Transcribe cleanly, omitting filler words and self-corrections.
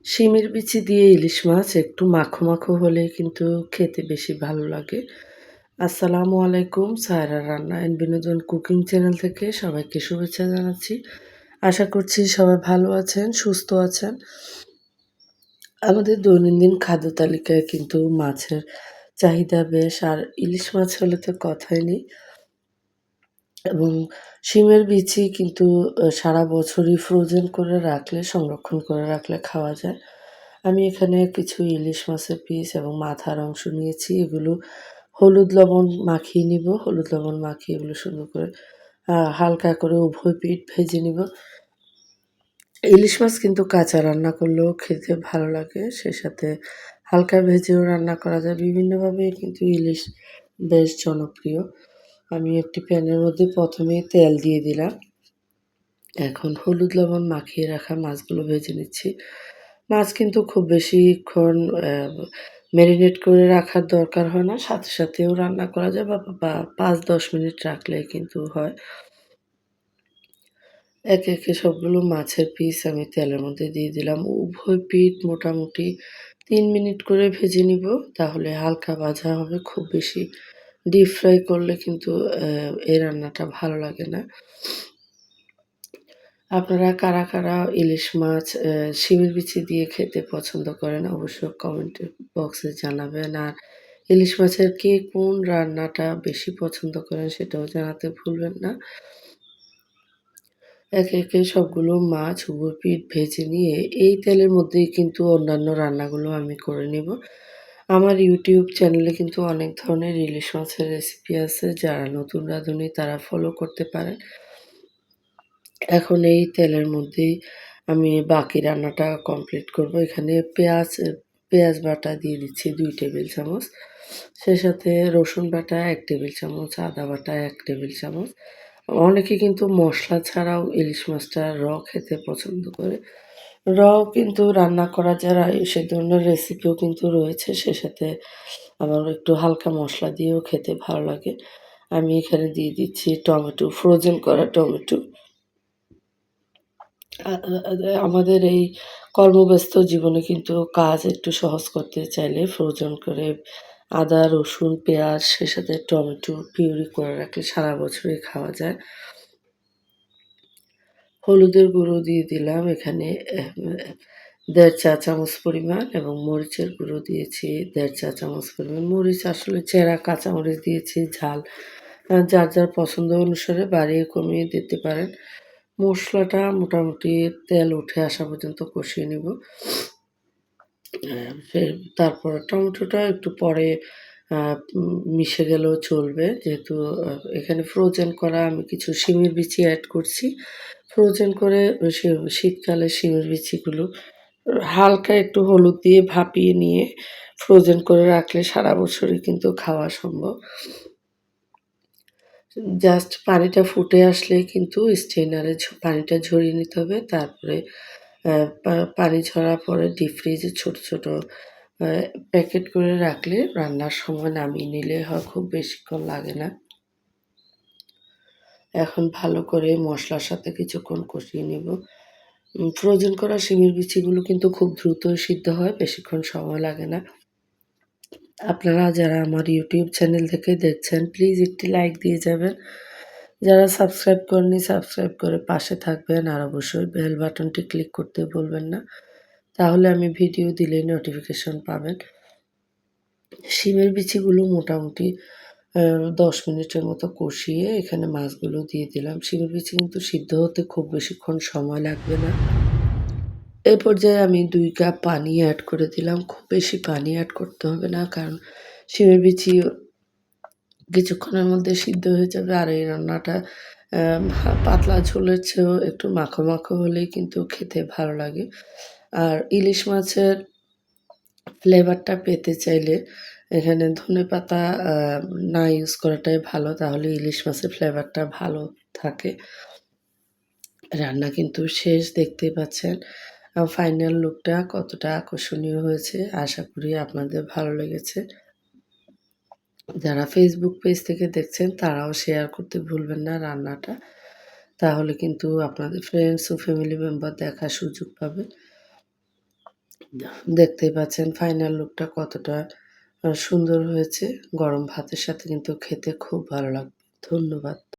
শিমের বিচি দিয়ে ইলিশ মাছ একটু মাখো, মাখো হলে কিন্তু খেতে বেশি ভালো লাগে। আসসালামু আলাইকুম, সায়রা রান্না অ্যান্ড বিনোদন কুকিং চ্যানেল থেকে সবাইকে শুভেচ্ছা জানাচ্ছি। আশা করছি সবাই ভালো আছেন, সুস্থ আছেন। আমাদের দৈনন্দিন খাদ্য তালিকায় কিন্তু মাছের চাহিদা বেশ, আর ইলিশ মাছ হলে তো কথাই নেই। এবং শিমের বিচি কিন্তু সারা বছরই ফ্রোজেন করে রাখলে, সংরক্ষণ করে রাখলে খাওয়া যায়। আমি এখানে কিছু ইলিশ মাছের পিস এবং মাথার অংশ নিয়েছি। এগুলো হলুদ লবণ মাখিয়ে নিব। হলুদ লবণ মাখিয়ে এগুলো সুন্দর করে হালকা করে উভয় পিঠ ভেজে নিব। ইলিশ মাছ কিন্তু কাঁচা রান্না করলেও খেতে ভালো লাগে। সে সাথে হালকা ভেজেও রান্না করা যায়। বিভিন্নভাবে কিন্তু ইলিশ বেশ জনপ্রিয়। আমি একটি প্যানের মধ্যে ১ম এই তেল দিয়ে দিলাম। এখন হলুদ লবণ মাখিয়ে রাখা মাছগুলো ভেজে নিচ্ছি। মাছ কিন্তু খুব বেশিক্ষণ ম্যারিনেট করে রাখার দরকার হয় না। সাথে সাথেও রান্না করা যায় বা ৫-১০ মিনিট রাখলেই কিন্তু হয়। একে, একে সবগুলো মাছের পিস আমি তেলের মধ্যে দিয়ে দিলাম। উভয় পিঠ মোটামুটি ৩ মিনিট করে ভেজে নিব। তাহলে হালকা ভাজা হবে। খুব বেশি ডিপ ফ্রাই করলে কিন্তু এই রান্নাটা ভালো লাগে না। আপনারা কারা, কারা ইলিশ মাছ শিমের বিচি দিয়ে খেতে পছন্দ করেন? অবশ্যই কমেন্ট বক্সে জানাবেন। আর ইলিশ মাছের কে কোন রান্নাটা বেশি পছন্দ করেন সেটাও জানাতে ভুলবেন না। একে, একে সবগুলো মাছ উভয় পিঠ ভেজে নিয়ে এই তেলের মধ্যেই কিন্তু অন্যান্য রান্নাগুলো আমি করে নিব। আমার YouTube চ্যানেলে কিন্তু অনেক ধরনের ইলিশ মাছের রেসিপি আছে। যারা নতুন রাঁধুনি তারা ফলো করতে পারেন। এখন এই তেলের মধ্যেই আমি বাকি রান্নাটা কমপ্লিট করব। এখানে পেঁয়াজ বাটা দিয়ে দিচ্ছি ২ টেবিল চামচ। সেই সাথে রসুন বাটা ১ টেবিল চামচ, আদা বাটা ১ টেবিল চামচ। অনেকে কিন্তু মসলা ছাড়াও ইলিশ মাছটা খেতে পছন্দ করে। কিন্তু রান্না করা যায়, সে ধরনের রেসিপিও কিন্তু রয়েছে। সে সাথে আবার একটু হালকা মসলা দিয়েও খেতে ভালো লাগে। আমি এখানে দিয়ে দিচ্ছি টমেটো, ফ্রোজেন করা টমেটো। আ আ আ আমাদের এই কর্মব্যস্ত জীবনে কিন্তু কাজ একটু সহজ করতে চাইলে ফ্রোজেন করে আদা, রসুন, পেঁয়াজ সে সাথে টমেটো পিউরি করে রাখলে সারা বছরই খাওয়া যায়। হলুদের গুঁড়ো দিয়ে দিলাম এখানে ১.৫ চা চামচ পরিমাণ এবং মরিচের গুঁড়ো দিয়েছি ১.৫ চা চামচ পরিমাণ। মরিচ আসলে চেরা কাঁচামরিচ দিয়েছি, ঝাল যার, যার পছন্দ অনুসারে বাড়িয়ে কমিয়ে দিতে পারেন। মসলাটা মোটামুটি তেল উঠে আসা পর্যন্ত কষিয়ে নিব। সে তারপর টমেটোটা একটু পরে আ মিশে গেলেও চলবে। যেহেতু এখানে ফ্রোজেন করা আমি কিছু শিমের বিচি এড করছি। ফ্রোজেন করে শীতকালে শিমের বিচিগুলো হালকা একটু হলুদ দিয়ে ভাপিয়ে নিয়ে ফ্রোজেন করে রাখলে সারা বছরই কিন্তু খাওয়া সম্ভব। জাস্ট পানিটা ফুটে আসলেই কিন্তু স্ট্রেইনারে পানিটা ঝরিয়ে নিতে হবে। তারপরে পানি ঝরার পরে ডিপ ফ্রিজে ছোট, ছোট আ প্যাকেট করে রাখলে রান্নার সময় নামিয়ে নিলে হয়, খুব বেশিক্ষণ লাগে না। এখন ভালো করে মসলার সাথে কিছুক্ষণ কষিয়ে নিব। ফ্রোজেন করা শিমের বিচিগুলো কিন্তু খুব দ্রুতই সিদ্ধ হয়, বেশিক্ষণ সময় লাগে না। আপনারা যারা আমার YouTube চ্যানেল থেকে দেখছেন প্লিজ একটি লাইক দিয়ে যাবেন। যারা সাবস্ক্রাইব করেননি সাবস্ক্রাইব করে পাশে থাকবেন আর অবশ্যই বেল বাটনটি ক্লিক করতে ভুলবেন না। তাহলে আমি ভিডিও দিলেই নোটিফিকেশন পাবেন। শিমের বিচিগুলো মোটামুটি ১০ মিনিটের মতো কষিয়ে এখানে মাছগুলো দিয়ে দিলাম। শিমের বিচি কিন্তু সিদ্ধ হতে খুব বেশিক্ষণ সময় লাগবে না। এই পর্যায়ে আমি ২ কাপ পানি এড করে দিলাম। খুব বেশি পানি এড করতে হবে না। কারণ শিমের বিচি কিছুক্ষণের মধ্যে সিদ্ধ হয়ে যাবে। আর এই রান্নাটা পাতলা ঝোলের চেয়েও একটু মাখো, মাখো হলেই কিন্তু খেতে ভালো লাগে। আর ইলিশ মাছের ফ্লেভারটা পেতে চাইলে এখানে ধনেপাতা আ না ইউজ করাটাই ভালো। তাহলে ইলিশ মাছের ফ্লেভারটা ভালো থাকে। রান্না কিন্তু শেষ, দেখতেই পাচ্ছেন। ফাইনাল লুকটা কতটা আকর্ষণীয় হয়েছে। আশা করি আপনাদের ভালো লেগেছে। যারা ফেসবুক পেজ থেকে দেখছেন তারাও শেয়ার করতে ভুলবেন না রান্নাটা। তাহলে কিন্তু আপনাদের ফ্রেন্ডস ও ফ্যামিলি মেম্বার দেখার সুযোগ পাবে। দেখতেই পাচ্ছেন ফাইনাল লুকটা কতটা সুন্দর হয়েছে। গরম ভাতের সাথে কিন্তু খেতে খুব ভালো লাগবে। ধন্যবাদ।